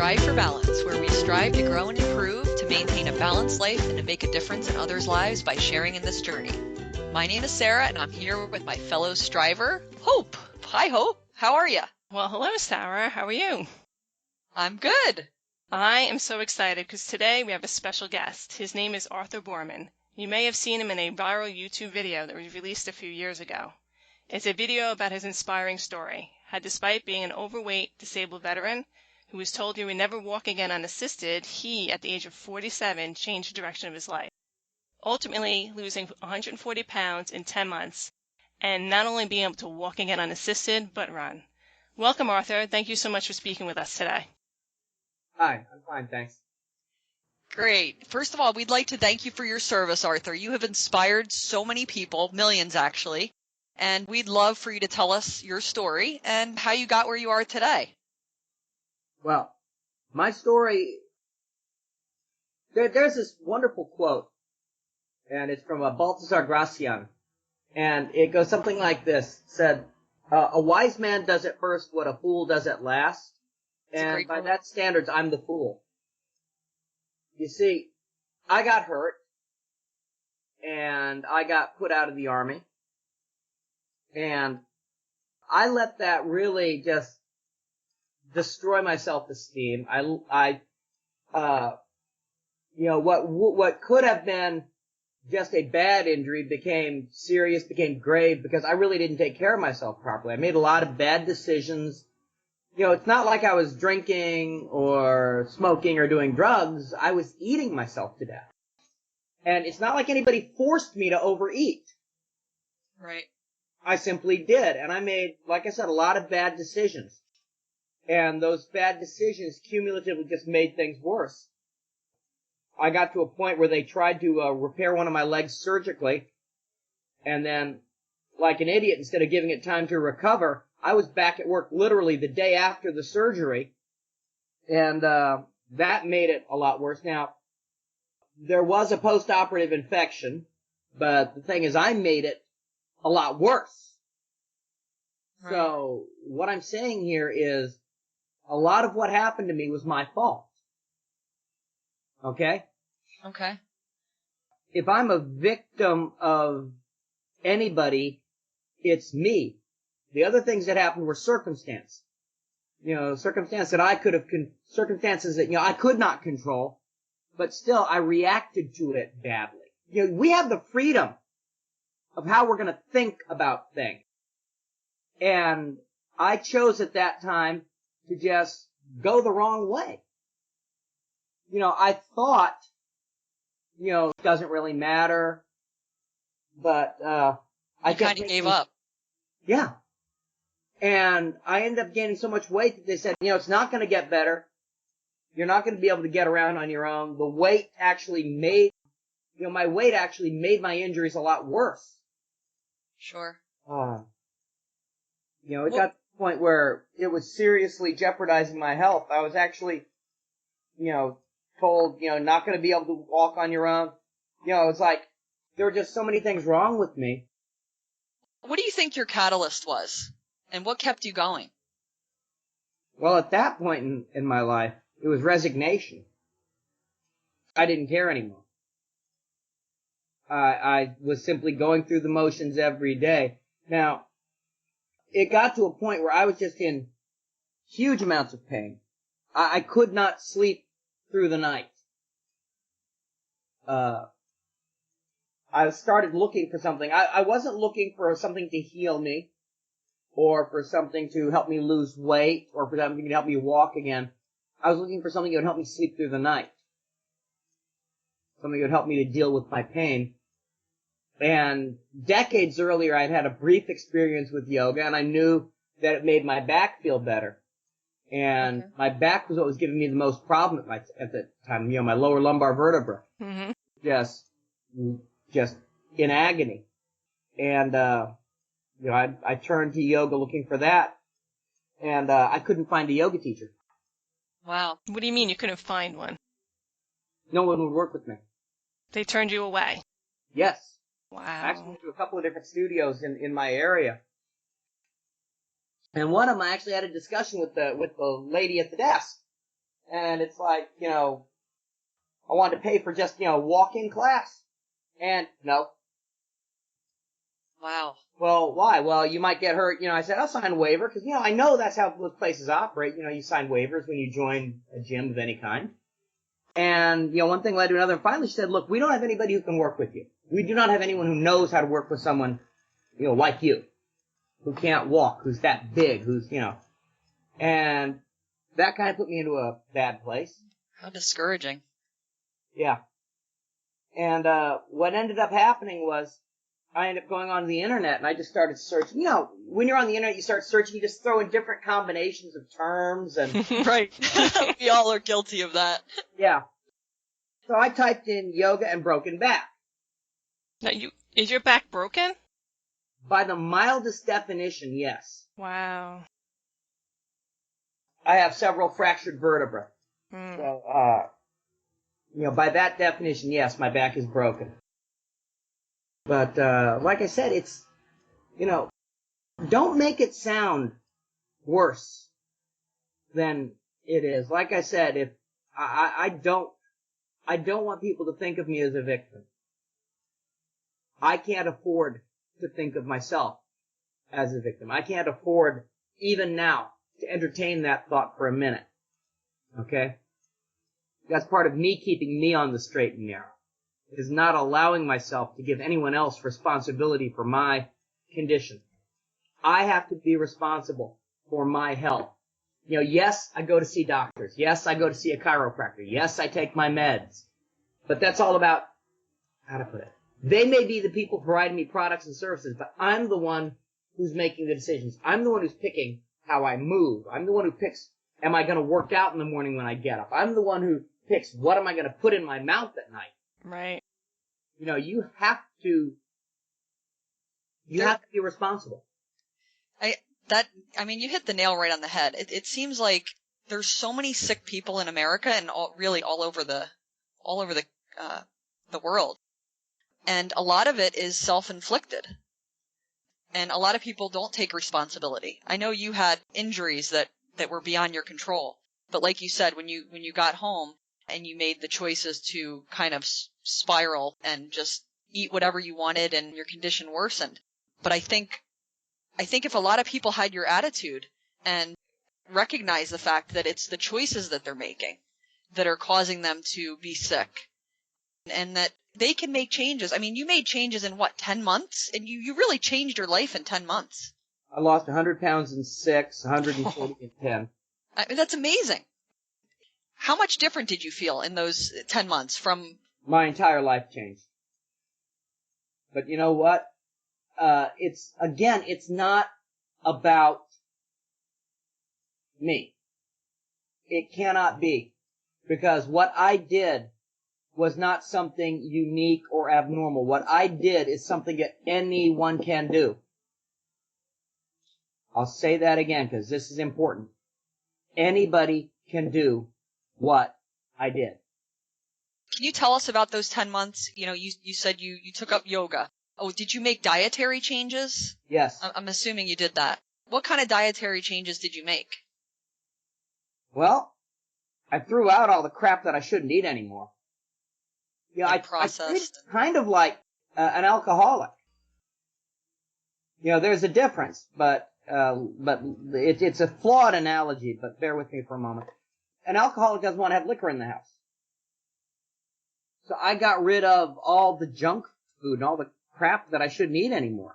Strive for Balance, where we strive to grow and improve, to maintain a balanced life, and to make a difference in others' lives by sharing in this journey. My name is Sarah, and I'm here with my fellow striver, Hope. Hi, Hope. How are you? Well, hello, Sarah. How are you? I'm good. I am so excited because today we have a special guest. His name is Arthur Boorman. You may have seen him in a viral YouTube video that was released a few years ago. It's a video about his inspiring story, how despite being an overweight, disabled veteran who was told he would never walk again unassisted, he, at the age of 47, changed the direction of his life, ultimately losing 140 pounds in 10 months, and not only being able to walk again unassisted, but run. Welcome, Arthur. Thank you so much for speaking with us today. Hi, I'm fine, thanks. Great. First of all, we'd like to thank you for your service, Arthur. You have inspired so many people, millions actually, and we'd love for you to tell us your story and how you got where you are today. Well, my story, there's this wonderful quote, and it's from Baltasar Gracian, and it goes something like this. It said, a wise man does at first what a fool does at last, and by that standards, I'm the fool. You see, I got hurt, and I got put out of the Army, and I let that really just destroy my self-esteem. What could have been just a bad injury became serious, became grave, because I really didn't take care of myself properly. I made a lot of bad decisions. You know, it's not like I was drinking or smoking or doing drugs. I was eating myself to death. And it's not like anybody forced me to overeat. Right. I simply did. And I made, like I said, a lot of bad decisions. And those bad decisions cumulatively just made things worse. I got to a point where they tried to repair one of my legs surgically. And then, like an idiot, instead of giving it time to recover, I was back at work literally the day after the surgery. And that made it a lot worse. Now, there was a post-operative infection, but the thing is, I made it a lot worse. Right. So, what I'm saying here is, a lot of what happened to me was my fault. Okay? Okay. If I'm a victim of anybody, it's me. The other things that happened were circumstance. You know, circumstances that I could not control, but still I reacted to it badly. You know, we have the freedom of how we're gonna think about things. And I chose at that time to just go the wrong way. You know, I thought, you know, it doesn't really matter, but, I kind of gave up. Yeah. And I ended up gaining so much weight that they said, you know, it's not going to get better. You're not going to be able to get around on your own. The weight actually made, you know, my weight actually made my injuries a lot worse. Sure. You know, it got to the point where it was seriously jeopardizing my health. I was actually, you know, told, you know, not going to be able to walk on your own. You know, it's like, there were just so many things wrong with me. What do you think your catalyst was? And what kept you going? Well, at that point in my life, it was resignation. I didn't care anymore. I was simply going through the motions every day. Now, it got to a point where I was just in huge amounts of pain. I could not sleep through the night. I started looking for something. I wasn't looking for something to heal me, or for something to help me lose weight, or for something to help me walk again. I was looking for something that would help me sleep through the night. Something that would help me to deal with my pain. And decades earlier, I'd had a brief experience with yoga, and I knew that it made my back feel better. And my back was what was giving me the most problem at the time. You know, my lower lumbar vertebra. Mm-hmm. Just in agony. And, you know, I turned to yoga looking for that. And, I couldn't find a yoga teacher. Wow. What do you mean you couldn't find one? No one would work with me. They turned you away? Yes. Wow. I actually went to a couple of different studios in my area. And one of them, I actually had a discussion with the lady at the desk. And it's like, I wanted to pay for just, walk-in class. And no. Wow. Well, why? Well, you might get hurt. I said, I'll sign a waiver because, I know that's how those places operate. You sign waivers when you join a gym of any kind. And, one thing led to another. And finally she said, look, we don't have anybody who can work with you. We do not have anyone who knows how to work with someone, like you, who can't walk, who's that big, who's, and that kind of put me into a bad place. How discouraging. Yeah. And, what ended up happening was I ended up going on the internet and I just started searching. When you're on the internet, you start searching, you just throw in different combinations of terms and. Right. We all are guilty of that. Yeah. So I typed in yoga and broken back. Now, is your back broken? By the mildest definition, yes. Wow. I have several fractured vertebrae. So, by that definition, yes, my back is broken. But, like I said, it's, don't make it sound worse than it is. Like I said, if I don't want people to think of me as a victim. I can't afford to think of myself as a victim. I can't afford, even now, to entertain that thought for a minute. Okay? That's part of me keeping me on the straight and narrow. Is not allowing myself to give anyone else responsibility for my condition. I have to be responsible for my health. Yes, I go to see doctors. Yes, I go to see a chiropractor. Yes, I take my meds. But that's all about, how to put it. They may be the people providing me products and services, but I'm the one who's making the decisions. I'm the one who's picking how I move. I'm the one who picks, am I going to work out in the morning when I get up? I'm the one who picks, what am I going to put in my mouth at night? Right. You have to be responsible. You hit the nail right on the head. It seems like there's so many sick people in America and really all over the world. And a lot of it is self-inflicted. And a lot of people don't take responsibility. I know you had injuries that were beyond your control. But like you said, when you got home and you made the choices to kind of spiral and just eat whatever you wanted and your condition worsened. But I think if a lot of people had your attitude and recognize the fact that it's the choices that they're making that are causing them to be sick and that they can make changes. I mean, you made changes in 10 months? And you really changed your life in 10 months. I lost 100 pounds in 6, 140 in 10. I mean, that's amazing. How much different did you feel in those 10 months from... My entire life changed. But you know what? It's not about me. It cannot be. Because what I did was not something unique or abnormal. What I did is something that anyone can do. I'll say that again because this is important. Anybody can do what I did. Can you tell us about those 10 months? You said you took up yoga. Oh, did you make dietary changes? Yes. I'm assuming you did that. What kind of dietary changes did you make? Well, I threw out all the crap that I shouldn't eat anymore. I processed. Kind of like an alcoholic. There's a difference, but it's a flawed analogy, but bear with me for a moment. An alcoholic doesn't want to have liquor in the house. So I got rid of all the junk food and all the crap that I shouldn't eat anymore.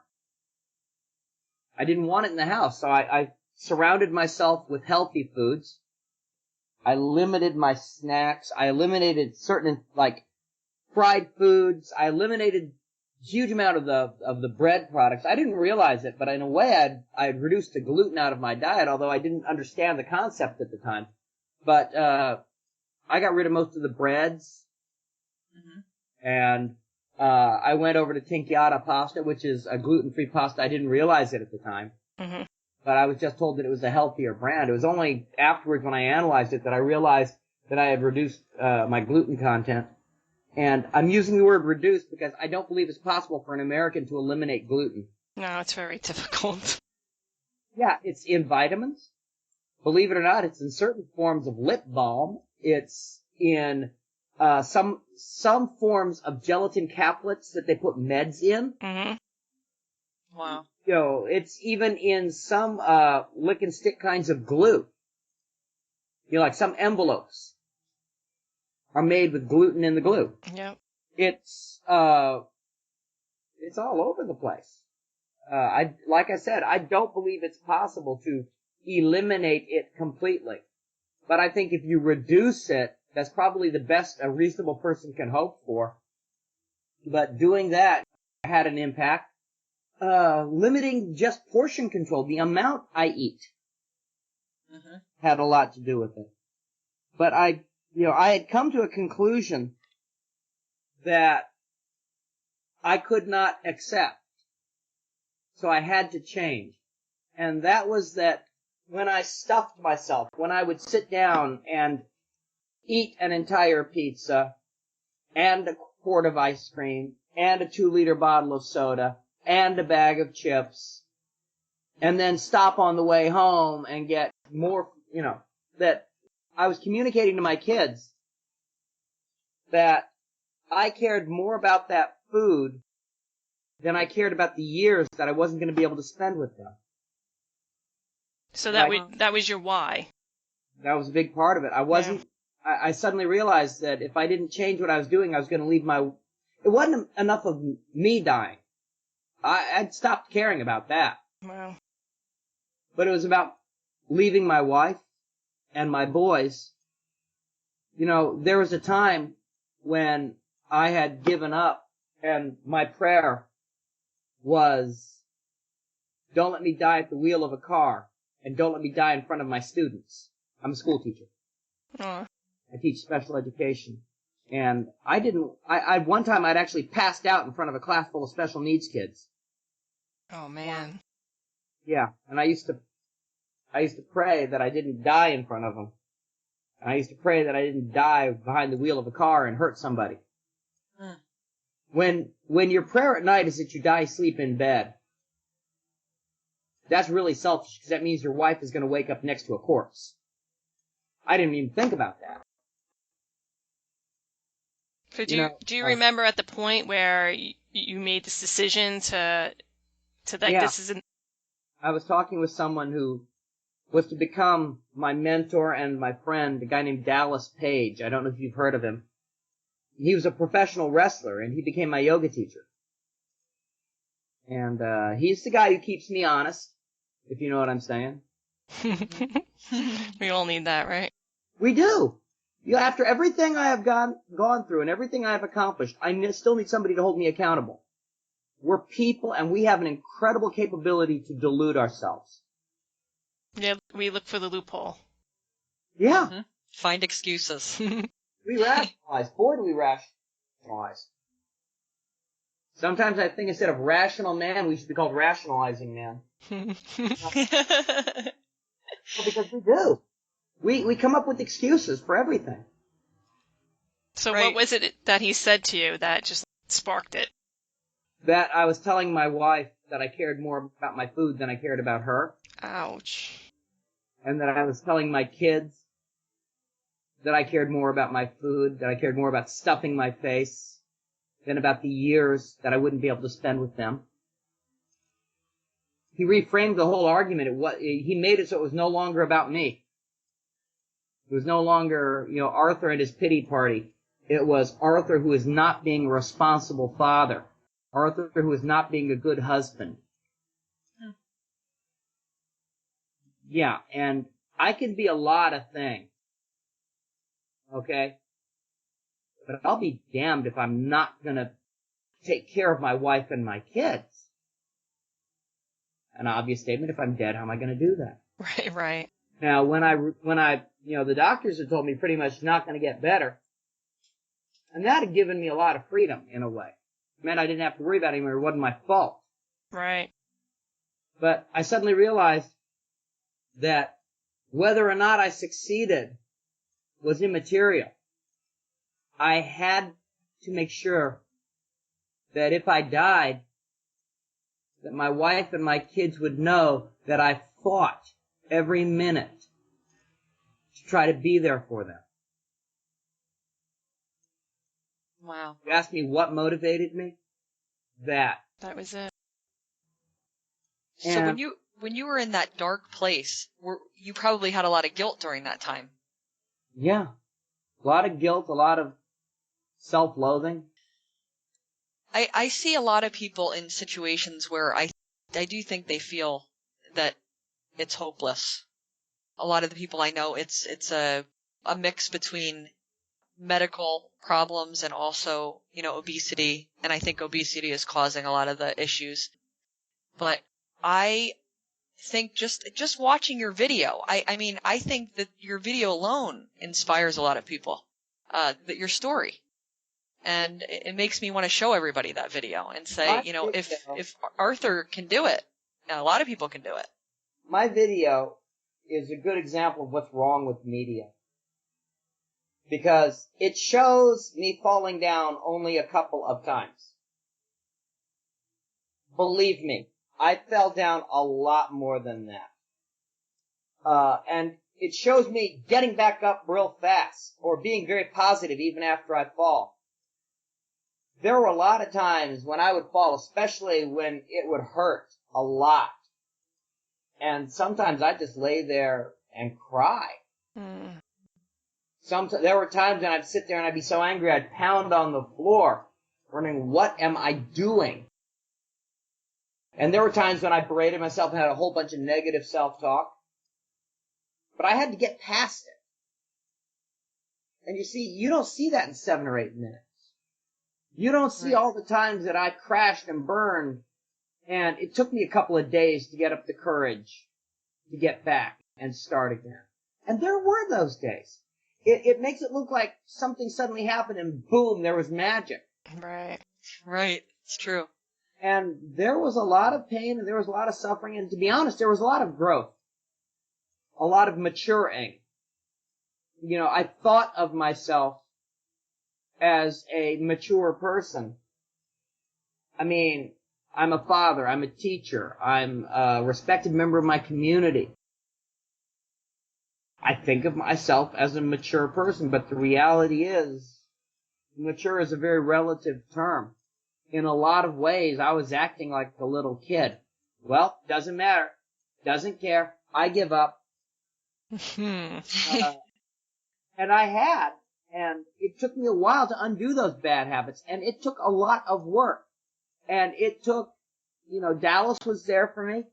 I didn't want it in the house, so I surrounded myself with healthy foods. I limited my snacks. I eliminated certain, fried foods. I eliminated a huge amount of the bread products. I didn't realize it, but in a way I had reduced the gluten out of my diet, although I didn't understand the concept at the time. But I got rid of most of the breads. Mm-hmm. And I went over to Tinchiata pasta, which is a gluten-free pasta. I didn't realize it at the time. Mm-hmm. But I was just told that it was a healthier brand. It was only afterwards when I analyzed it that I realized that I had reduced my gluten content. And I'm using the word reduced because I don't believe it's possible for an American to eliminate gluten. No, it's very difficult. Yeah, it's in vitamins. believe it or not, it's in certain forms of lip balm. It's in some forms of gelatin caplets that they put meds in. Mm-hmm. Wow. You know, it's even in some lick and stick kinds of glue. You know, like some envelopes are made with gluten in the glue. Yep. It's all over the place. Like I said, I don't believe it's possible to eliminate it completely. But I think if you reduce it, that's probably the best a reasonable person can hope for. But doing that had an impact. Limiting just portion control, the amount I eat, had a lot to do with it. But I had come to a conclusion that I could not accept. So I had to change. And that was that when I stuffed myself, when I would sit down and eat an entire pizza and a quart of ice cream and a 2-liter bottle of soda and a bag of chips and then stop on the way home and get more, that I was communicating to my kids that I cared more about that food than I cared about the years that I wasn't going to be able to spend with them. So that was your why. That was a big part of it. I suddenly realized that if I didn't change what I was doing, I was going to leave it wasn't enough of me dying. I'd stopped caring about that. Wow. But it was about leaving my wife and my boys. You know, there was a time when I had given up and my prayer was, don't let me die at the wheel of a car and don't let me die in front of my students. I'm a school teacher. Oh. I teach special education. And one time I'd actually passed out in front of a class full of special needs kids. Oh, man. Yeah. And I used to pray that I didn't die in front of them. And I used to pray that I didn't die behind the wheel of a car and hurt somebody. When your prayer at night is that you die asleep in bed, that's really selfish because that means your wife is going to wake up next to a corpse. I didn't even think about that. So do you remember at the point where you made this decision to this isn't? I was talking with someone who was to become my mentor and my friend, a guy named Dallas Page. I don't know if you've heard of him. He was a professional wrestler, and he became my yoga teacher. And he's the guy who keeps me honest, if you know what I'm saying. We all need that, right? We do. After everything I have gone through and everything I have accomplished, I still need somebody to hold me accountable. We're people, and we have an incredible capability to delude ourselves. Yeah, we look for the loophole. Yeah. Mm-hmm. Find excuses. We rationalize. Boy, do we rationalize. Sometimes I think instead of rational man, we should be called rationalizing man. Well, because we do. We come up with excuses for everything. So right. What was it that he said to you that just sparked it? That I was telling my wife that I cared more about my food than I cared about her. Ouch. And that I was telling my kids that I cared more about my food, that I cared more about stuffing my face than about the years that I wouldn't be able to spend with them. He reframed the whole argument. He made it so it was no longer about me. It was no longer, Arthur and his pity party. It was Arthur who is not being a responsible father. Arthur who is not being a good husband. Yeah, and I can be a lot of things. Okay? But I'll be damned if I'm not gonna take care of my wife and my kids. An obvious statement, if I'm dead, how am I gonna do that? Right. Now, when I, the doctors had told me pretty much not gonna get better, and that had given me a lot of freedom, in a way. It meant I didn't have to worry about it anymore. It wasn't my fault. Right. But I suddenly realized that whether or not I succeeded was immaterial. I had to make sure that if I died, that my wife and my kids would know that I fought every minute try to be there for them. Wow. You ask me what motivated me? That. That was it. So And when you were in that dark place, you probably had a lot of guilt during that time. yeah, a lot of guilt, a lot of self-loathing. I see a lot of people in situations where I do think they feel that it's hopeless. A lot of the people I know, it's a mix between medical problems and also, obesity. And I think obesity is causing a lot of the issues. But I think just watching your video, I mean, I think that your video alone inspires a lot of people, that your story. And it makes me want to show everybody that video and say, if Arthur can do it, a lot of people can do it. My video is a good example of what's wrong with media. Because it shows me falling down only a couple of times. Believe me, I fell down a lot more than that. And it shows me getting back up real fast, or being very positive even after I fall. There were a lot of times when I would fall, especially when it would hurt a lot. And sometimes I'd just lay there and cry. Mm. There were times when I'd sit there and I'd be so angry I'd pound on the floor, wondering, what am I doing? And there were times when I berated myself and had a whole bunch of negative self-talk. But I had to get past it. And you see, you don't see that in 7 or 8 minutes. You don't see all the times that I crashed and burned, and it took me a couple of days to get up the courage to get back and start again. And there were those days. It makes it look like something suddenly happened and boom, there was magic. Right. Right. It's true. And there was a lot of pain and there was a lot of suffering, and to be honest, there was a lot of growth. A lot of maturing. I thought of myself as a mature person. I mean, I'm a father, I'm a teacher, I'm a respected member of my community. I think of myself as a mature person, but the reality is, mature is a very relative term. In a lot of ways, I was acting like a little kid. Well, doesn't matter. Doesn't care. I give up. And I had. And it took me a while to undo those bad habits. And it took a lot of work. And it took, Dallas was there for me.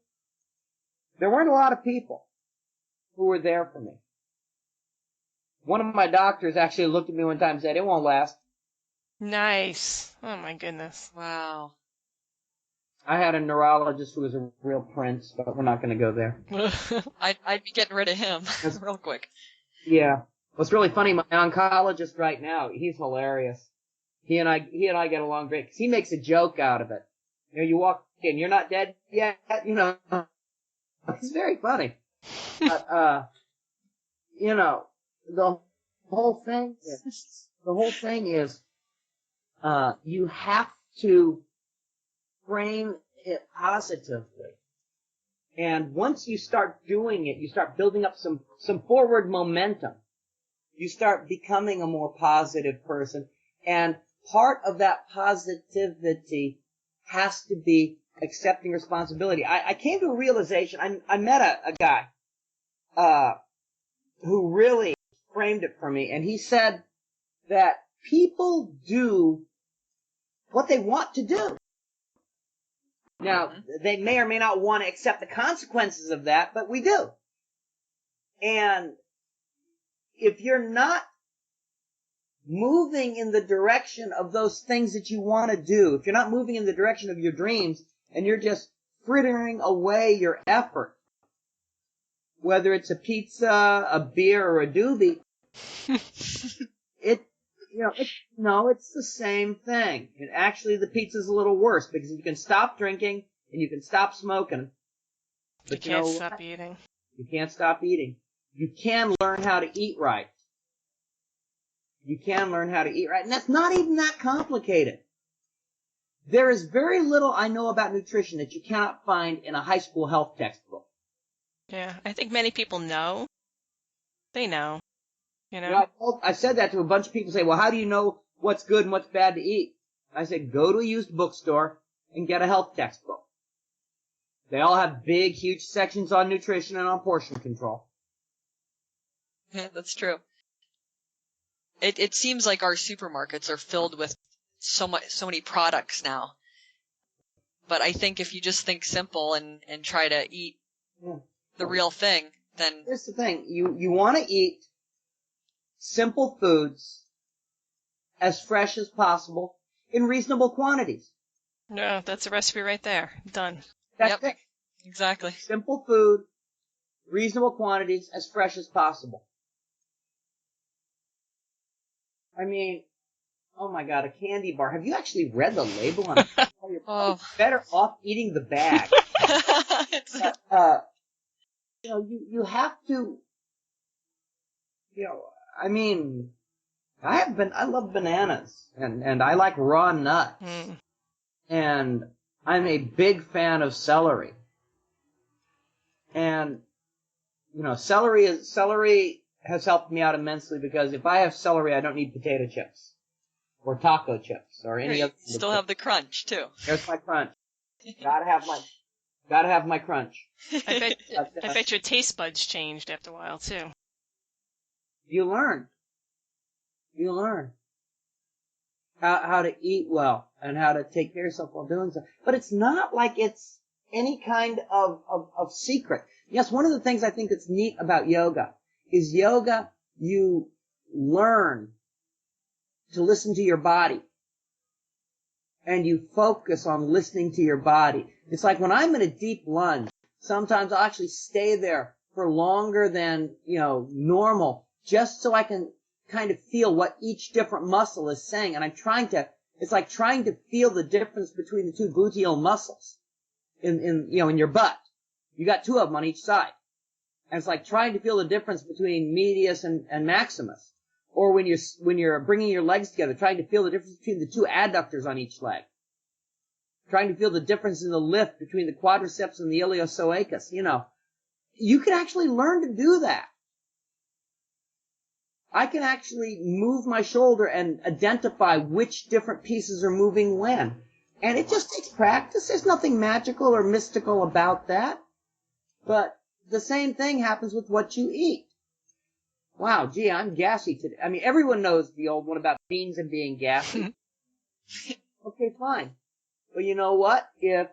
There weren't a lot of people who were there for me. One of my doctors actually looked at me one time and said, "It won't last." Nice. Oh, my goodness. Wow. I had a neurologist who was a real prince, but we're not going to go there. I'd be getting rid of him real quick. Yeah. What's really funny, my oncologist right now, he's hilarious. He and I get along great because he makes a joke out of it. You walk in, you're not dead yet, It's very funny. But, the whole thing is, you have to frame it positively. And once you start doing it, you start building up some forward momentum. You start becoming a more positive person. And part of that positivity has to be accepting responsibility. I came to a realization. I met a guy, who really framed it for me. And he said that people do what they want to do. Now, they may or may not want to accept the consequences of that, but we do. And if you're not moving in the direction of those things that you want to do, if you're not moving in the direction of your dreams, and you're just frittering away your effort, whether it's a pizza, a beer, or a doobie, it's the same thing. And actually, the pizza's a little worse because you can stop drinking and you can stop smoking. But you can't stop eating. You can't stop eating. You can learn how to eat right. You can learn how to eat right. And that's not even that complicated. There is very little I know about nutrition that you cannot find in a high school health textbook. Yeah, I think many people know. They know. you know? I said that to a bunch of people. Say, well, how do you know what's good and what's bad to eat? I said, go to a used bookstore and get a health textbook. They all have big, huge sections on nutrition and on portion control. Yeah, that's true. It seems like our supermarkets are filled with so many products now. But I think if you just think simple and try to eat the real thing, then... Here's the thing. You want to eat simple foods as fresh as possible in reasonable quantities. No, that's a recipe right there. Done. That's it. Exactly. Simple food, reasonable quantities, as fresh as possible. I mean, oh my God, a candy bar. Have you actually read the label on it? You're better off eating the bag. You have to, I mean, I love bananas and I like raw nuts. And I'm a big fan of celery. And, celery has helped me out immensely because if I have celery, I don't need potato chips or taco chips or any other. Still have the crunch too. There's my crunch. Gotta have my crunch. I bet your taste buds changed after a while too. You learn how to eat well and how to take care of yourself while doing so. But it's not like it's any kind of secret. Yes, one of the things I think that's neat about yoga is you learn to listen to your body. And you focus on listening to your body. It's like when I'm in a deep lunge, sometimes I'll actually stay there for longer than, normal, just so I can kind of feel what each different muscle is saying. And it's like trying to feel the difference between the two gluteal muscles in your butt. You got two of them on each side. And it's like trying to feel the difference between medius and maximus. Or when you're bringing your legs together, trying to feel the difference between the two adductors on each leg. Trying to feel the difference in the lift between the quadriceps and the iliopsoas. You can actually learn to do that. I can actually move my shoulder and identify which different pieces are moving when. And it just takes practice. There's nothing magical or mystical about that. But the same thing happens with what you eat. Wow, gee, I'm gassy today. I mean, everyone knows the old one about beans and being gassy. Okay, fine. Well, you know what? If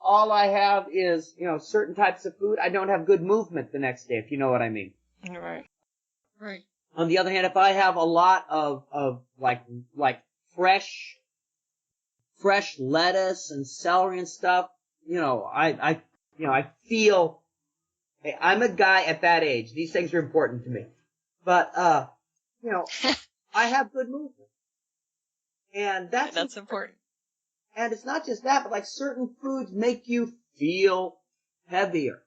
all I have is, certain types of food, I don't have good movement the next day, if you know what I mean. Right. On the other hand, if I have a lot of like fresh lettuce and celery and stuff, I feel, hey, I'm a guy at that age. These things are important to me. But, I have good movement. And that's important. And it's not just that, but like certain foods make you feel heavier.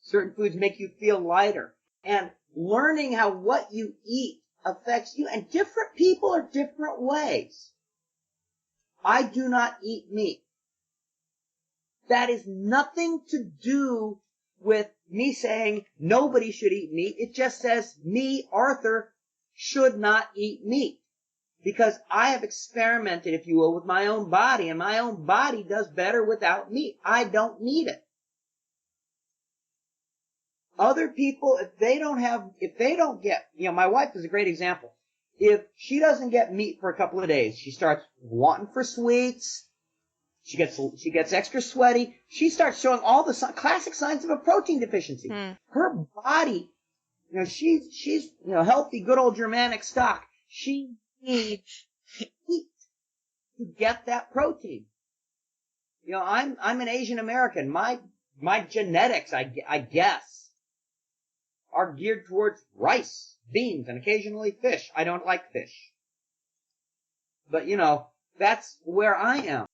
Certain foods make you feel lighter. And learning how what you eat affects you, and different people are different ways. I do not eat meat. That is nothing to do with me saying nobody should eat meat. It just says me, Arthur, should not eat meat. Because I have experimented, if you will, with my own body, and my own body does better without meat. I don't need it. Other people, if they don't get, my wife is a great example. If she doesn't get meat for a couple of days, she starts wanting for sweets. She gets extra sweaty. She starts showing all the classic signs of a protein deficiency. Her body, she's healthy, good old Germanic stock. She needs meat to get that protein. I'm an Asian American. My genetics, I guess, are geared towards rice, beans, and occasionally fish. I don't like fish. But, that's where I am.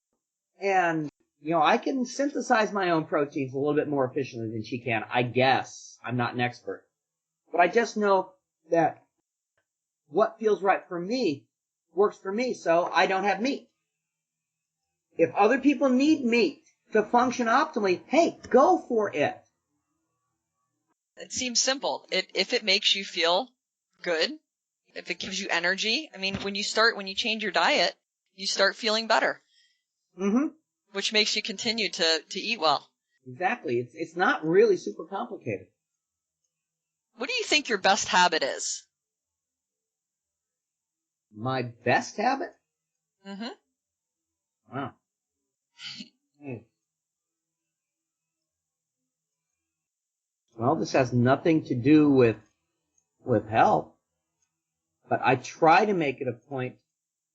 And, I can synthesize my own proteins a little bit more efficiently than she can, I guess. I'm not an expert. But I just know that what feels right for me works for me, so I don't have meat. If other people need meat to function optimally, hey, go for it. It seems simple. If it makes you feel good, if it gives you energy, I mean, when you change your diet, you start feeling better. Mm-hmm. Which makes you continue to eat well. Exactly. It's not really super complicated. What do you think your best habit is? My best habit? Mm-hmm. Wow. Well, this has nothing to do with health, but I try to make it a point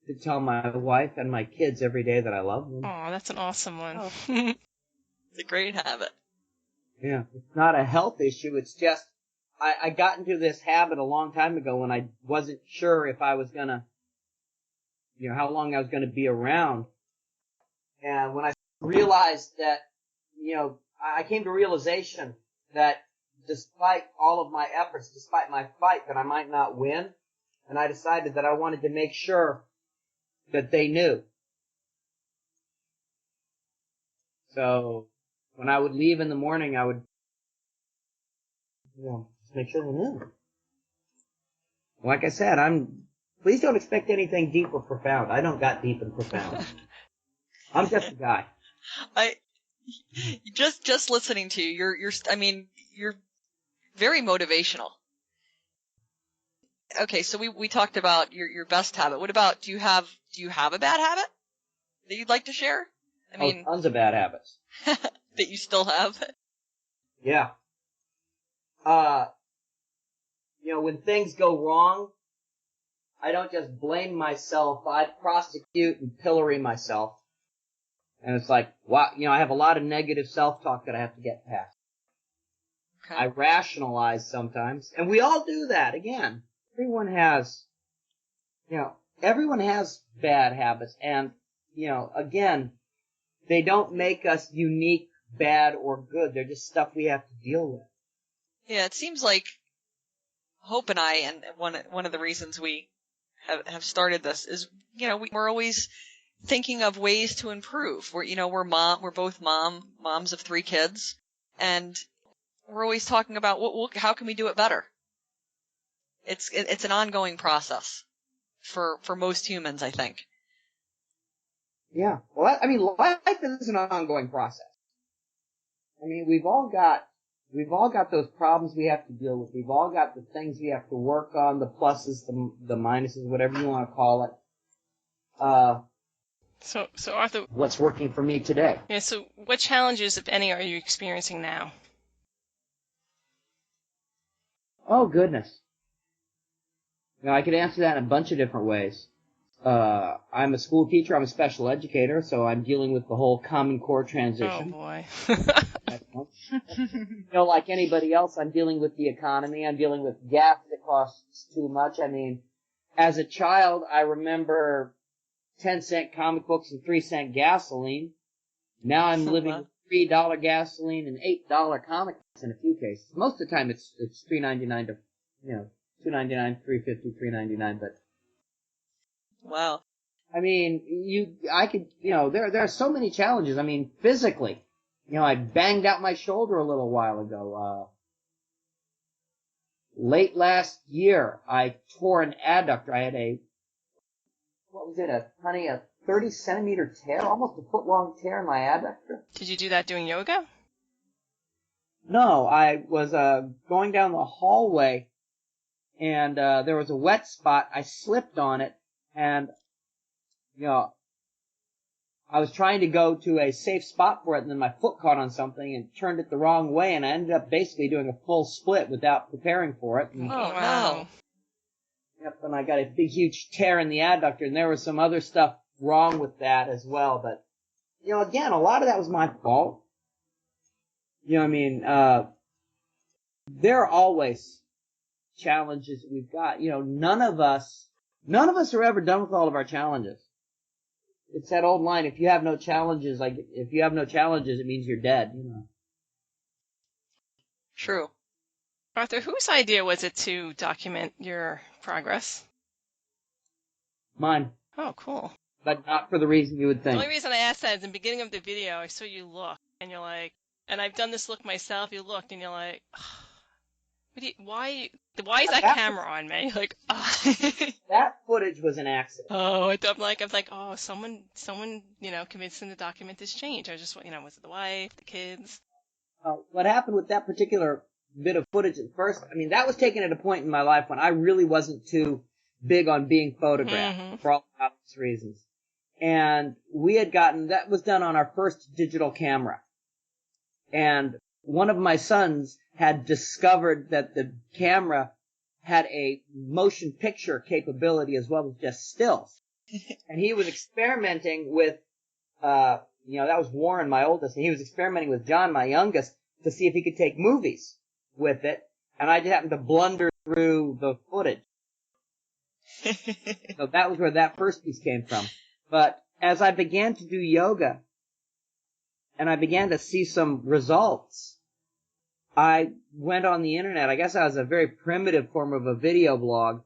to tell my wife and my kids every day that I love them. Oh, that's an awesome one. Oh. It's a great habit. Yeah, it's not a health issue. It's just I got into this habit a long time ago when I wasn't sure if I was gonna, how long I was gonna be around. And when I realized that, I came to realization that despite all of my efforts, despite my fight, that I might not win, and I decided that I wanted to make sure that they knew. So when I would leave in the morning, I would, just make sure they knew. Like I said, please don't expect anything deep or profound. I don't got deep and profound. I'm just a guy. Just listening to you, you're very motivational. Okay, so we talked about your best habit. What about, do you have a bad habit that you'd like to share? Tons of bad habits. That you still have? Yeah. When things go wrong, I don't just blame myself. I prosecute and pillory myself. And it's like, wow, I have a lot of negative self-talk that I have to get past. Okay. I rationalize sometimes. And we all do that. Again, everyone has bad habits. And, again, they don't make us unique, bad, or good. They're just stuff we have to deal with. Yeah, it seems like Hope and I, and one of the reasons we have started this is, we're always thinking of ways to improve. We're both moms of 3 kids, and we're always talking about how can we do it better. It's an ongoing process for most humans, I think. Yeah. Well, life is an ongoing process. We've all got those problems we have to deal with. We've all got the things we have to work on, the pluses, the minuses, whatever you want to call it. So Arthur, what's working for me today? Yeah. So what challenges, if any, are you experiencing now? Oh, goodness. I could answer that in a bunch of different ways. I'm a school teacher. I'm a special educator, so I'm dealing with the whole Common Core transition. Oh, boy. Like anybody else, I'm dealing with the economy. I'm dealing with gas that costs too much. As a child, I remember 10-cent comic books and 3-cent gasoline. Now I'm living with $3 gasoline and $8 comic books in a few cases. Most of the time it's $3.99 to, $2.99, $3.50, $3.99, but. Wow. There are so many challenges. Physically, I banged out my shoulder a little while ago. Late last year, I tore an adductor. I had a 30-centimeter tear, almost a foot-long tear in my adductor. Did you do that doing yoga? No, I was going down the hallway, and there was a wet spot. I slipped on it, and I was trying to go to a safe spot for it, and then my foot caught on something and turned it the wrong way, and I ended up basically doing a full split without preparing for it. And, oh, wow. Yep, and I got a big, huge tear in the adductor, and there was some other stuff wrong with that as well. But, again, a lot of that was my fault. There are always challenges that we've got. None of us are ever done with all of our challenges. It's that old line, if you have no challenges, it means you're dead, True. Arthur, whose idea was it to document your progress? Mine. Oh, cool. But not for the reason you would think. The only reason I asked that is in the beginning of the video, I saw you look, and you're like, and I've done this look myself, you looked, and you're like, oh, Why is that camera on me? Like, that footage was an accident. oh, I'm like, oh, someone, convinced him to document this change. I just, was it the wife, the kids? What happened with that particular bit of footage at first, I mean, that was taken at a point in my life when I really wasn't too big on being photographed for all obvious reasons. And that was done on our first digital camera. And one of my sons had discovered that the camera had a motion picture capability as well as just stills. And he was experimenting with, that was Warren, my oldest, and he was experimenting with John, my youngest, to see if he could take movies with it. And I just happened to blunder through the footage. So that was where that first piece came from. But as I began to do yoga and I began to see some results, I went on the internet. I guess I was a very primitive form of a video blog.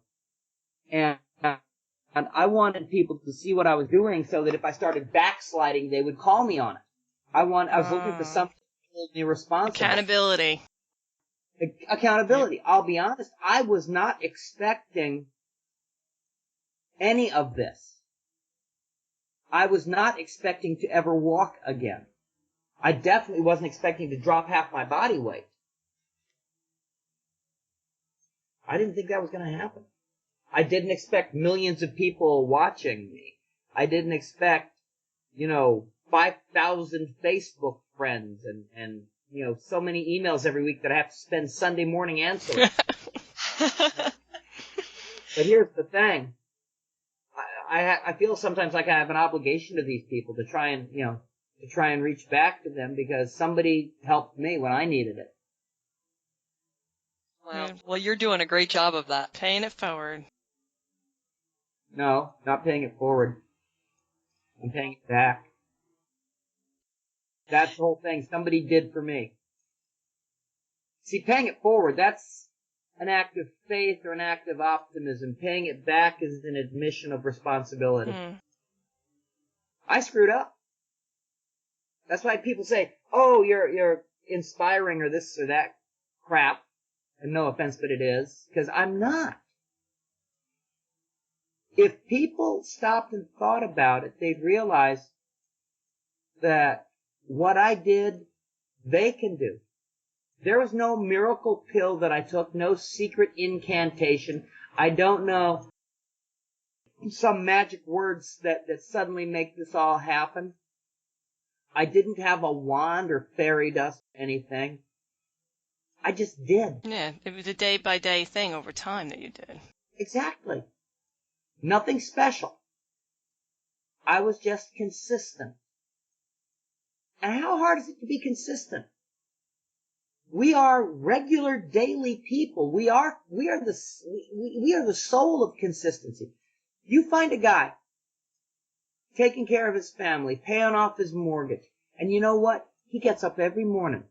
And I wanted people to see what I was doing so that if I started backsliding, they would call me on it. I was looking for something to hold me responsible. Accountability. Accountability. I'll be honest, I was not expecting any of this. I was not expecting to ever walk again. I definitely wasn't expecting to drop half my body weight. I didn't think that was going to happen. I didn't expect millions of people watching me. I didn't expect, 5,000 Facebook friends and so many emails every week that I have to spend Sunday morning answering. But here's the thing. I feel sometimes like I have an obligation to these people to try and reach back to them because somebody helped me when I needed it. Wow. Well, you're doing a great job of that. Paying it forward. No, not paying it forward. I'm paying it back. That's the whole thing. Somebody did for me. See, paying it forward, that's an act of faith or an act of optimism. Paying it back is an admission of responsibility. I screwed up. That's why people say, oh, you're inspiring or this or that crap. And no offense, but it is. Because I'm not. If people stopped and thought about it, they'd realize that what I did, they can do. There was no miracle pill that I took, no secret incantation. I don't know some magic words that suddenly make this all happen. I didn't have a wand or fairy dust or anything. I just did. Yeah, it was a day-by-day thing over time that you did. Exactly. Nothing special. I was just consistent. And how hard is it to be consistent? We are regular daily people. We are the soul of consistency. You find a guy taking care of his family, paying off his mortgage, and you know what? He gets up every morning,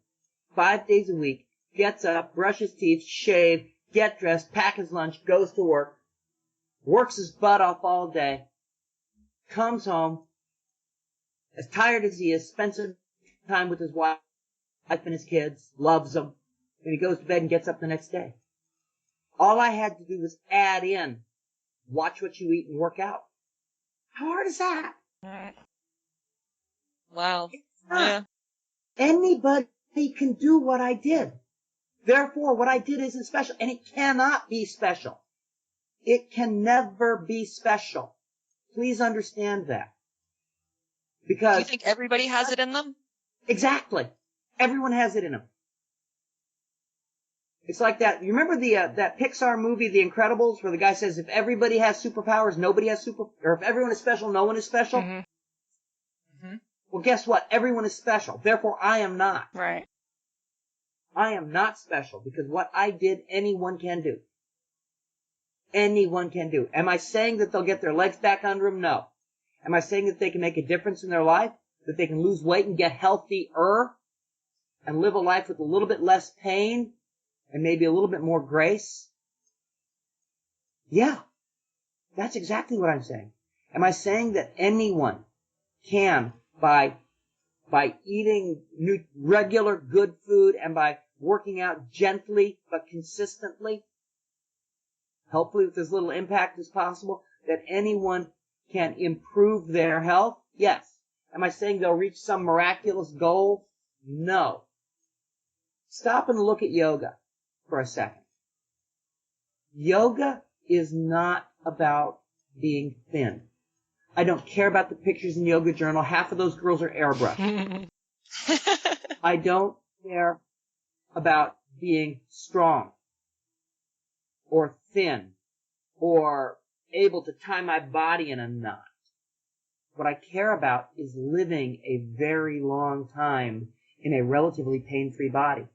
5 days a week, gets up, brushes teeth, shave, get dressed, pack his lunch, goes to work, works his butt off all day, comes home, as tired as he is, spends some time with his wife and his kids, loves them, and he goes to bed and gets up the next day. All I had to do was add in, watch what you eat and work out. How hard is that? Wow. It's not. Yeah. Anybody can do what I did. Therefore, what I did isn't special, and it cannot be special. It can never be special. Please understand that. Because Do you think everybody has it in them? Exactly. Everyone has it in them. It's like that. You remember that Pixar movie, The Incredibles, where the guy says, if everybody has superpowers, nobody has or if everyone is special, no one is special? Mm-hmm. Well, guess what? Everyone is special. Therefore, I am not. Right. I am not special because what I did, anyone can do. Anyone can do. Am I saying that they'll get their legs back under them? No. Am I saying that they can make a difference in their life? That they can lose weight and get healthier? And live a life with a little bit less pain? And maybe a little bit more grace? Yeah. That's exactly what I'm saying. Am I saying that anyone can, by eating regular good food and by working out gently but consistently, hopefully with as little impact as possible, that anyone can improve their health? Yes. Am I saying they'll reach some miraculous goal? No. Stop and look at yoga for a second. Yoga is not about being thin. I don't care about the pictures in Yoga Journal. Half of those girls are airbrushed. I don't care about being strong or thin or able to tie my body in a knot. What I care about is living a very long time in a relatively pain-free body.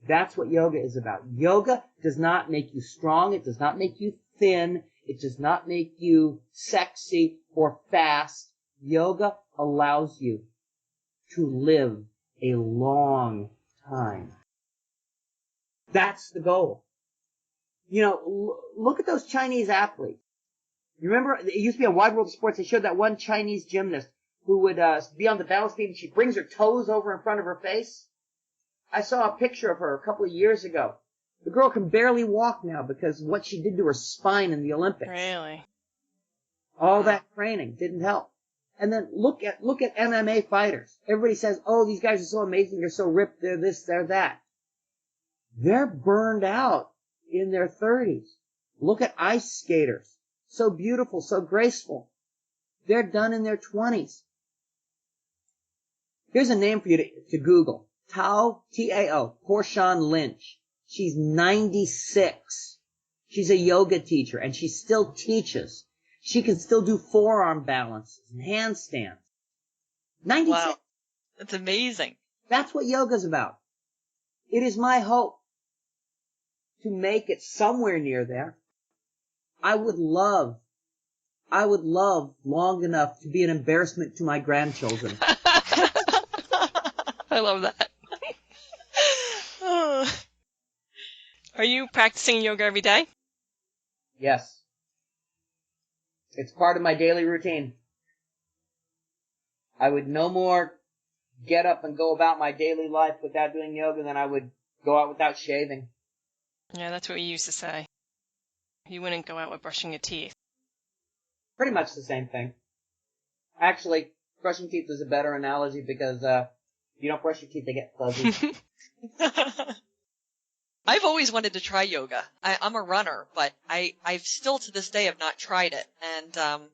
That's what yoga is about. Yoga does not make you strong. It does not make you thin. It does not make you sexy or fast. Yoga allows you to live a long time. That's the goal. You know, look at those Chinese athletes. You remember, it used to be on Wide World of Sports, they showed that one Chinese gymnast who would be on the balance beam and she brings her toes over in front of her face. I saw a picture of her a couple of years ago. The girl can barely walk now because of what she did to her spine in the Olympics. Really? All that training didn't help. And then look at MMA fighters. Everybody says, oh, these guys are so amazing, they're so ripped, they're this, they're that. They're burned out in their 30s. Look at ice skaters. So beautiful, so graceful. They're done in their 20s. Here's a name for you to Google. Tao, T-A-O, Portion Lynch. She's 96. She's a yoga teacher, and she still teaches. She can still do forearm balances and handstands. 96. Wow. That's amazing. That's what yoga's about. It is my hope to make it somewhere near there. I would love long enough to be an embarrassment to my grandchildren. I love that. Are you practicing yoga every day? Yes. It's part of my daily routine. I would no more get up and go about my daily life without doing yoga than I would go out without shaving. Yeah, that's what we used to say. You wouldn't go out with brushing your teeth. Pretty much the same thing. Actually, brushing teeth is a better analogy because if you don't brush your teeth, they get fuzzy. I've always wanted to try yoga. I'm a runner, but I've still to this day have not tried it, and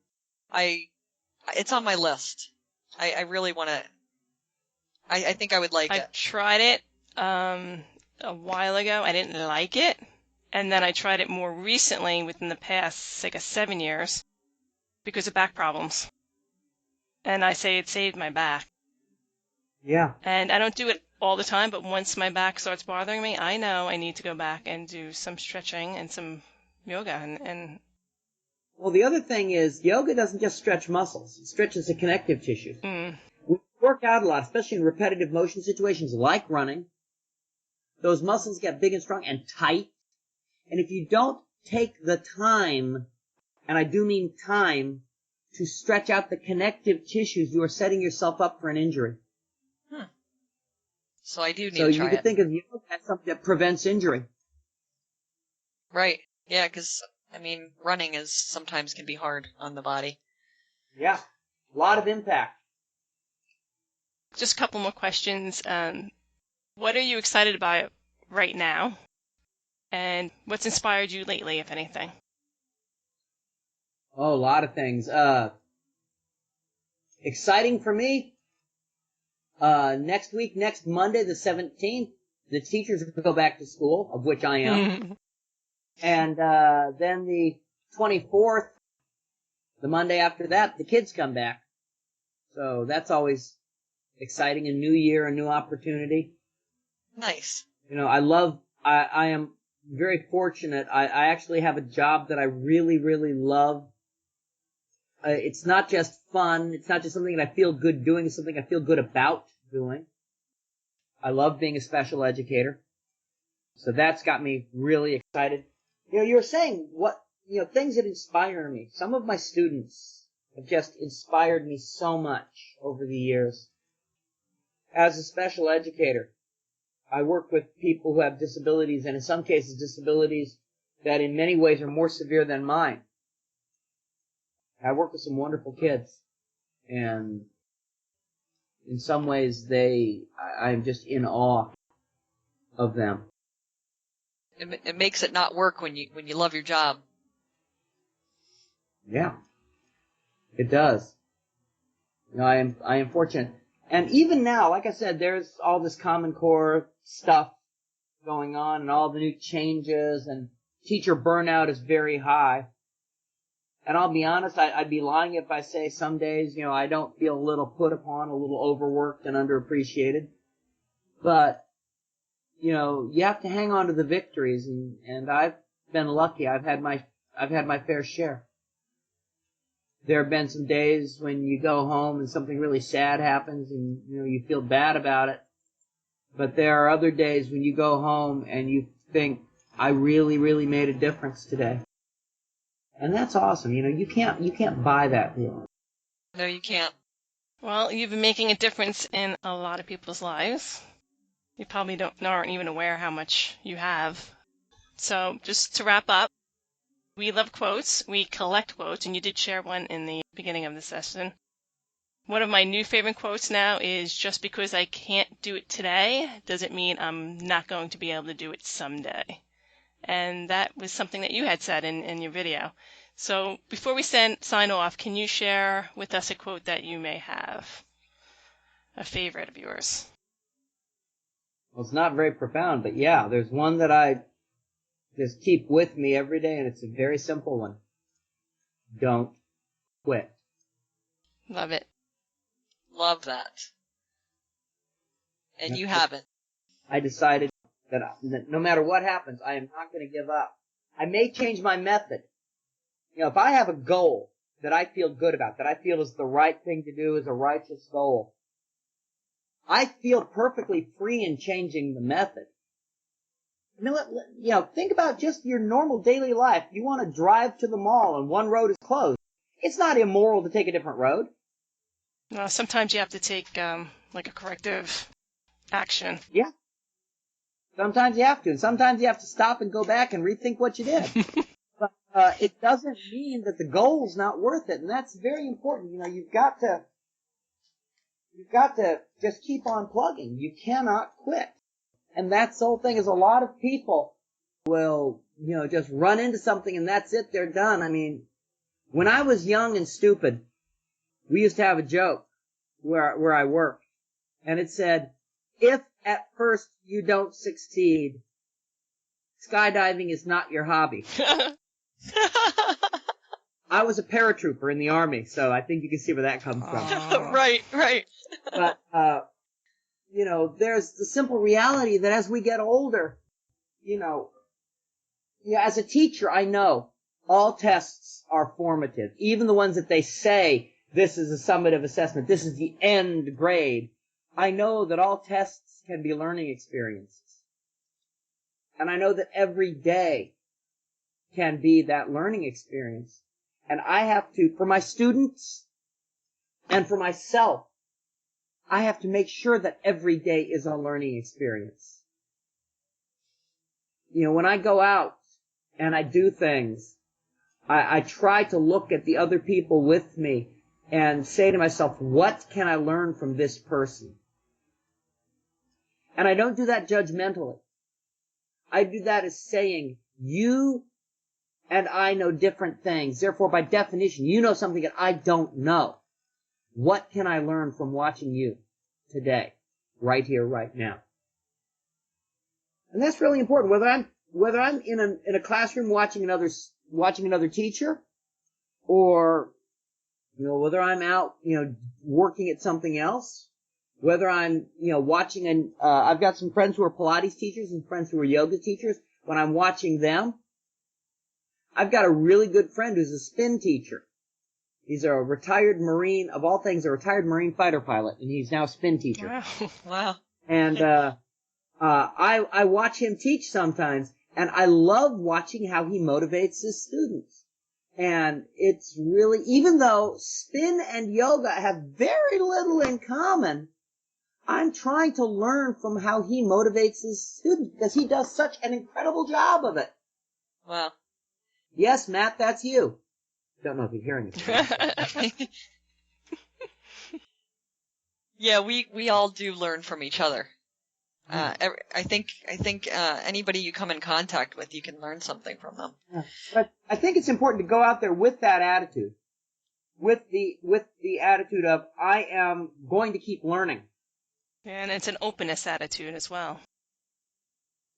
it's on my list. I really want to. I think I would like it. I tried it a while ago. I didn't like it, and then I tried it more recently within the past, 7 years, because of back problems. And I say it saved my back. Yeah. And I don't do it all the time, but once my back starts bothering me, I know I need to go back and do some stretching and some yoga. And Well, the other thing is, yoga doesn't just stretch muscles. It stretches the connective tissues. When you work out a lot, especially in repetitive motion situations like running, those muscles get big and strong and tight. And if you don't take the time, and I do mean time, to stretch out the connective tissues, you are setting yourself up for an injury. So I do need So to you try could it. think of yoga as something that prevents injury. Right. Yeah, because, running sometimes can be hard on the body. Yeah. A lot of impact. just a couple more questions. What are you excited about right now? And what's inspired you lately, if anything? Oh, a lot of things. Exciting for me. Next week, next Monday, the 17th, the teachers go back to school, of which I am. And then the 24th, the Monday after that, the kids come back. So that's always exciting. A new year, a new opportunity. Nice. You know, I am very fortunate. I actually have a job that I really, really love. It's not just fun. It's not just something that I feel good doing. It's something I feel good about doing. I love being a special educator. So that's got me really excited. You know, you were saying things that inspire me. Some of my students have just inspired me so much over the years. As a special educator, I work with people who have disabilities, and in some cases disabilities that in many ways are more severe than mine. I work with some wonderful kids, and in some ways I'm just in awe of them. It makes it not work when you love your job. Yeah, it does. I am fortunate. And even now, like I said, there's all this Common Core stuff going on and all the new changes, and teacher burnout is very high. And I'll be honest, I'd be lying if I say some days, I don't feel a little put upon, a little overworked and underappreciated. But, you have to hang on to the victories, and I've been lucky. I've had my fair share. There have been some days when you go home and something really sad happens and, you feel bad about it. But there are other days when you go home and you think, I really, really made a difference today. And that's awesome. You can't buy that feeling. No, you can't. Well, you've been making a difference in a lot of people's lives. You probably aren't even aware how much you have. So just to wrap up, we love quotes. We collect quotes, and you did share one in the beginning of the session. One of my new favorite quotes now is, just because I can't do it today doesn't mean I'm not going to be able to do it someday. And that was something that you had said in your video. So before we sign off, can you share with us a quote that you may have? A favorite of yours? Well, it's not very profound, but yeah, there's one that I just keep with me every day, and it's a very simple one. Don't quit. Love it. Love that. And you haven't. I decided that no matter what happens, I am not going to give up. I may change my method. If I have a goal that I feel good about, that I feel is the right thing to do, is a righteous goal, I feel perfectly free in changing the method. Think about just your normal daily life. You want to drive to the mall and one road is closed. It's not immoral to take a different road. Well, sometimes you have to take like a corrective action. Yeah. Sometimes you have to, and sometimes you have to stop and go back and rethink what you did. But it doesn't mean that the goal's not worth it, and that's very important. You've got to just keep on plugging. You cannot quit. And that's the whole thing, is a lot of people will, just run into something and that's it, they're done. I mean, when I was young and stupid, we used to have a joke where I worked, and it said, if at first you don't succeed, skydiving is not your hobby. I was a paratrooper in the Army, so I think you can see where that comes from. Right. But, there's the simple reality that as we get older, as a teacher, I know all tests are formative. Even the ones that they say, this is a summative assessment, this is the end grade. I know that all tests can be learning experiences. And I know that every day can be that learning experience. And I have to, for my students and for myself, I have to make sure that every day is a learning experience. When I go out and I do things, I try to look at the other people with me and say to myself, what can I learn from this person? And I don't do that judgmentally. I do that as saying, you and I know different things. Therefore, by definition, you know something that I don't know. What can I learn from watching you today, right here, right now? And that's really important. Whether I'm in a classroom watching another teacher, or whether I'm out working at something else, whether I'm watching I've got some friends who are Pilates teachers and friends who are yoga teachers. When I'm watching them, I've got a really good friend who's a spin teacher. He's a retired Marine, of all things, a retired Marine fighter pilot, and he's now a spin teacher. Wow. And I watch him teach sometimes, and I love watching how he motivates his students. And it's really, even though spin and yoga have very little in common, I'm trying to learn from how he motivates his students because he does such an incredible job of it. Wow. Yes, Matt, that's you. Don't know if you're hearing this. Yeah, we all do learn from each other. I think anybody you come in contact with, you can learn something from them. But I think it's important to go out there with that attitude, with the attitude of I am going to keep learning. And it's an openness attitude as well.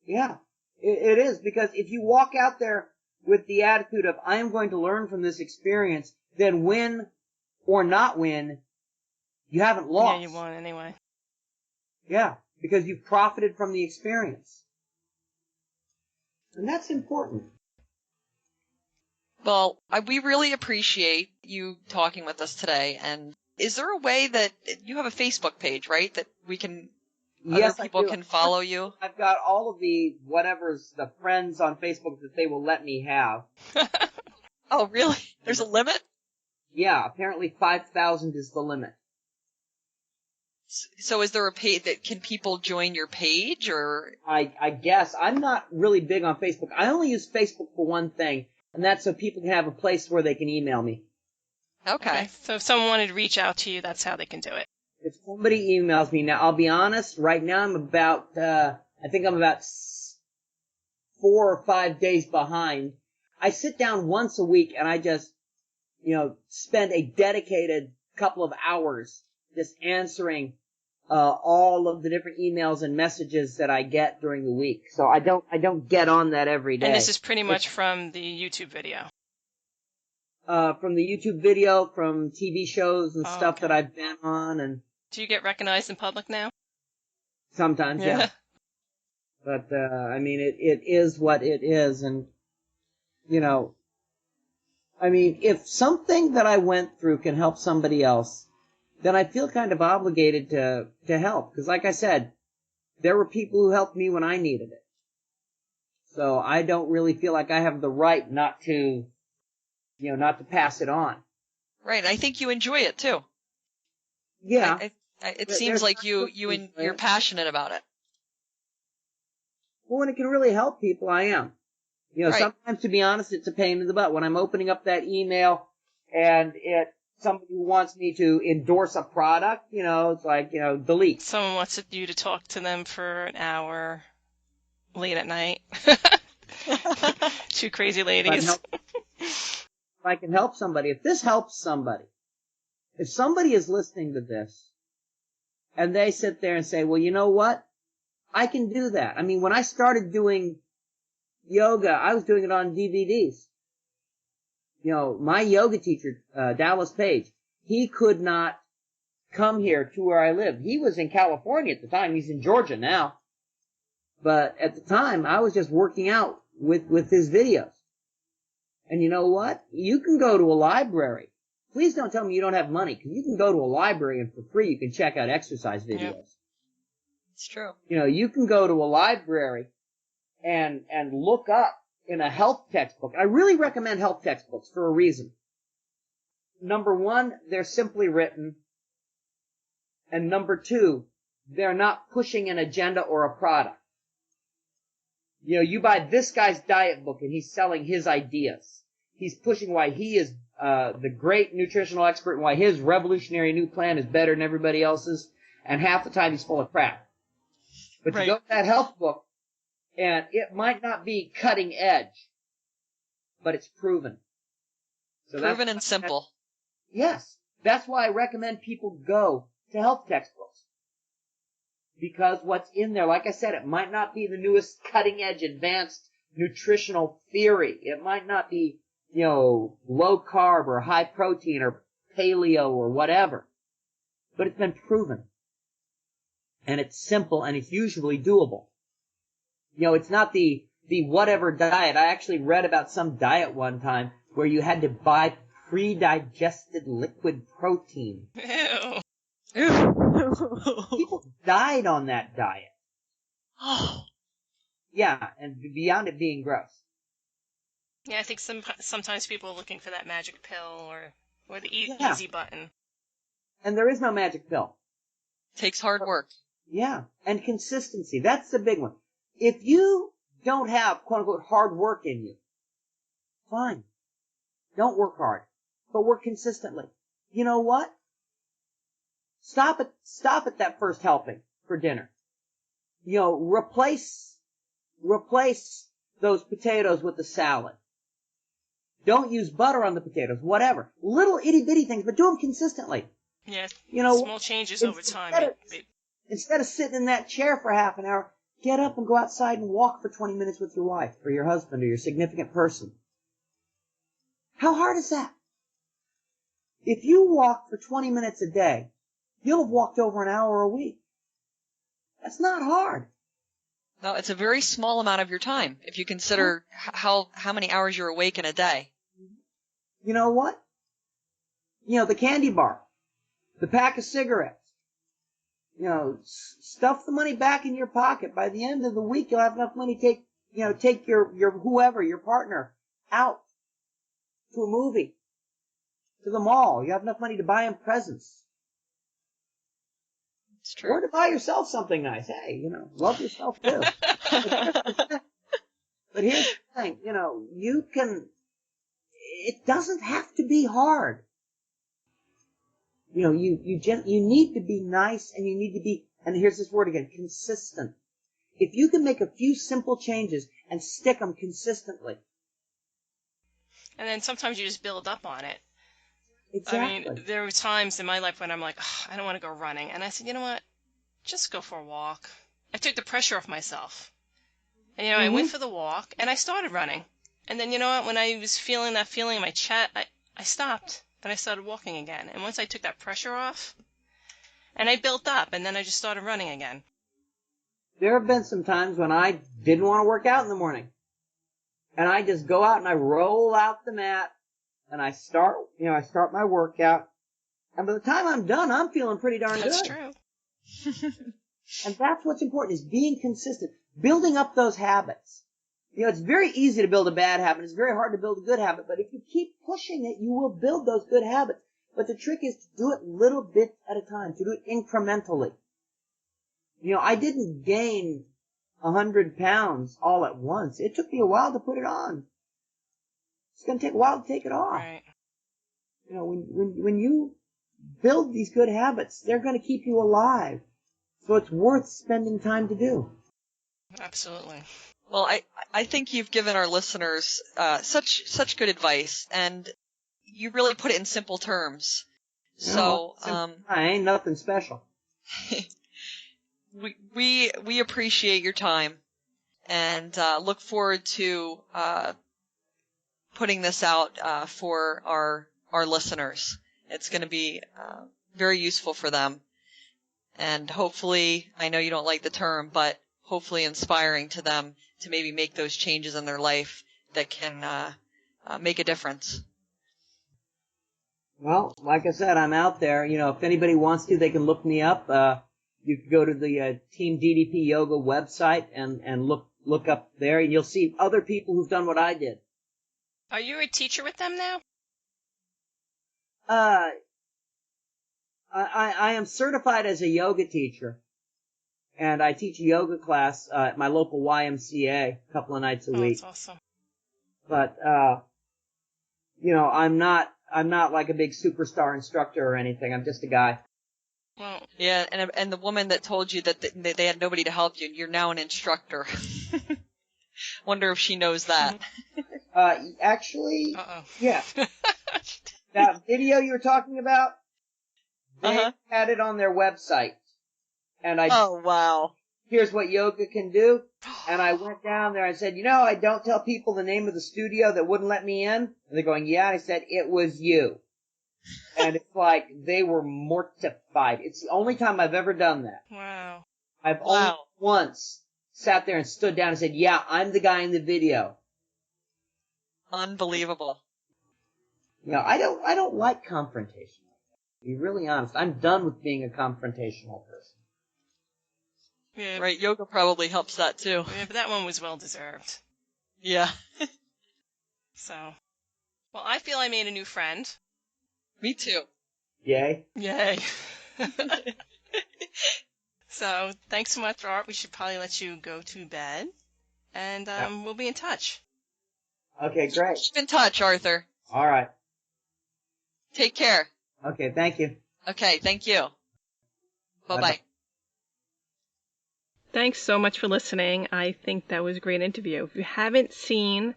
Yeah, it is, because if you walk out there with the attitude of I am going to learn from this experience, then win or not win, you haven't lost. Yeah, you won anyway. Yeah, because you've profited from the experience. And that's important. Well, we really appreciate you talking with us today. And is there a way that you have a Facebook page, right? That we can, Yes, other people can follow you? I've got all of the friends on Facebook that they will let me have. Oh, really? There's a limit? Yeah, apparently 5,000 is the limit. So is there a page that can people join your page, or? I guess. I'm not really big on Facebook. I only use Facebook for one thing, and that's so people can have a place where they can email me. Okay. So if someone wanted to reach out to you, that's how they can do it. If somebody emails me now, I'll be honest, right now I'm about, I think I'm about 4 or 5 days behind. I sit down once a week and I just, spend a dedicated couple of hours just answering all of the different emails and messages that I get during the week. So I don't get on that every day. And this is pretty much from the YouTube video. From the YouTube video, from TV shows and stuff okay. that I've been on, and Do you get recognized in public now? sometimes, yeah. But I mean, it is what it is, and I mean, if something that I went through can help somebody else, then I feel kind of obligated to help. Because like I said, there were people who helped me when I needed it. So I don't really feel like I have the right not to pass it on. Right. I think you enjoy it too. Yeah. It seems like you're passionate about it. Well, when it can really help people, I am. Right. Sometimes, to be honest, it's a pain in the butt. When I'm opening up that email and somebody who wants me to endorse a product, it's like, delete. Someone wants you to talk to them for an hour late at night. Two crazy ladies. If I can help somebody, if this helps somebody, if somebody is listening to this and they sit there and say, well, you know what? I can do that. I mean, when I started doing yoga, I was doing it on DVDs. My yoga teacher, Dallas Page, he could not come here to where I lived. He was in California at the time. He's in Georgia now. But at the time, I was just working out with his videos. And you know what? You can go to a library. Please don't tell me you don't have money, because you can go to a library and for free you can check out exercise videos. Yeah. It's true. You can go to a library and look up in a health textbook. I really recommend health textbooks for a reason. Number one, they're simply written. And number two, they're not pushing an agenda or a product. You buy this guy's diet book and he's selling his ideas. He's pushing why he is the great nutritional expert and why his revolutionary new plan is better than everybody else's, and half the time he's full of crap. But you go to that health book, and it might not be cutting edge, but it's proven. So proven and simple. Yes. That's why I recommend people go to health textbooks. Because what's in there, like I said, it might not be the newest cutting edge advanced nutritional theory. It might not be, low carb or high protein or paleo or whatever. But it's been proven. And it's simple and it's usually doable. It's not the whatever diet. I actually read about some diet one time where you had to buy pre-digested liquid protein. Ew. People died on that diet. Oh. Yeah, and beyond it being gross. Yeah, I think sometimes people are looking for that magic pill or the easy button. And there is no magic pill. Takes hard work. Yeah, and consistency. That's the big one. If you don't have, quote unquote, hard work in you, fine. Don't work hard, but work consistently. You know what? Stop at that first helping for dinner. You know, replace those potatoes with the salad. Don't use butter on the potatoes, whatever. Little itty bitty things, but do them consistently. Yeah, you know, small changes over time. Instead of sitting in that chair for half an hour, get up and go outside and walk for 20 minutes with your wife or your husband or your significant person. How hard is that? If you walk for 20 minutes a day, you'll have walked over an hour a week. That's not hard. No, it's a very small amount of your time if you consider how many hours you're awake in a day. You know what? You know, the candy bar, the pack of cigarettes. You know, stuff the money back in your pocket. By the end of the week, you'll have enough money to take your whoever, your partner, out to a movie, to the mall. You have enough money to buy them presents. It's true. Or to buy yourself something nice. Hey, love yourself too. But here's the thing, it doesn't have to be hard. You need to be nice, and you need to be, and here's this word again, consistent. If you can make a few simple changes and stick them consistently. And then sometimes you just build up on it. Exactly. I mean, there were times in my life when I'm like, I don't want to go running. And I said, you know what? Just go for a walk. I took the pressure off myself. And, I went for the walk, and I started running. And then, you know what? When I was feeling that feeling in my chest, I stopped. And I started walking again. And once I took that pressure off, and I built up, and then I just started running again. There have been some times when I didn't want to work out in the morning. And I just go out and I roll out the mat, and I start my workout. And by the time I'm done, I'm feeling pretty darn good. That's true. And that's what's important, is being consistent, building up those habits. It's very easy to build a bad habit. It's very hard to build a good habit. But if you keep pushing it, you will build those good habits. But the trick is to do it little bits at a time, to do it incrementally. I didn't gain 100 pounds all at once. It took me a while to put it on. It's going to take a while to take it off. Right. When you build these good habits, they're going to keep you alive. So it's worth spending time to do. Absolutely. Well, I think you've given our listeners such good advice, and you really put it in simple terms. So I ain't nothing special. we appreciate your time, and look forward to putting this out for our listeners. It's going to be very useful for them, and hopefully, I know you don't like the term, but hopefully inspiring to them to maybe make those changes in their life that can make a difference. Well, like I said, I'm out there. If anybody wants to, they can look me up. You can go to the Team DDP Yoga website and look up there, and you'll see other people who've done what I did. Are you a teacher with them now? I am certified as a yoga teacher, and I teach a yoga class at my local YMCA a couple of nights a week. That's awesome. But I'm not like a big superstar instructor or anything. I'm just a guy. Well, yeah, and the woman that told you that they had nobody to help you, you're now an instructor. Wonder if she knows that. Actually, yeah. That video you were talking about, they had it on their website. And oh, wow. Here's what yoga can do. And I went down there and said, I don't tell people the name of the studio that wouldn't let me in. And they're going, yeah. And I said, it was you. And it's like they were mortified. It's the only time I've ever done that. Wow. I've only once sat there and stood down and said, yeah, I'm the guy in the video. Unbelievable. I don't like confrontation. To be really honest, I'm done with being a confrontational person. Yeah. Right, yoga probably helps that too. Yeah, but that one was well deserved. Yeah. So, well, I feel I made a new friend. Me too. Yay. Yay. So thanks so much, Art. We should probably let you go to bed, and we'll be in touch. Okay, great. Keep in touch, Arthur. All right. Take care. Okay, thank you. Okay, thank you. Bye-bye. Bye-bye. Thanks so much for listening. I think that was a great interview. If you haven't seen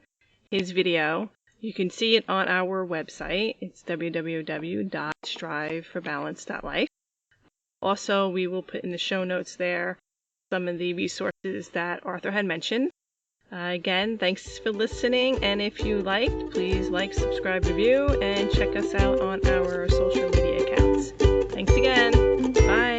his video, you can see it on our website. It's www.striveforbalance.life. Also, we will put in the show notes there some of the resources that Arthur had mentioned. Again, thanks for listening, and if you liked, please like, subscribe, review, and check us out on our social media accounts. Thanks again. Bye.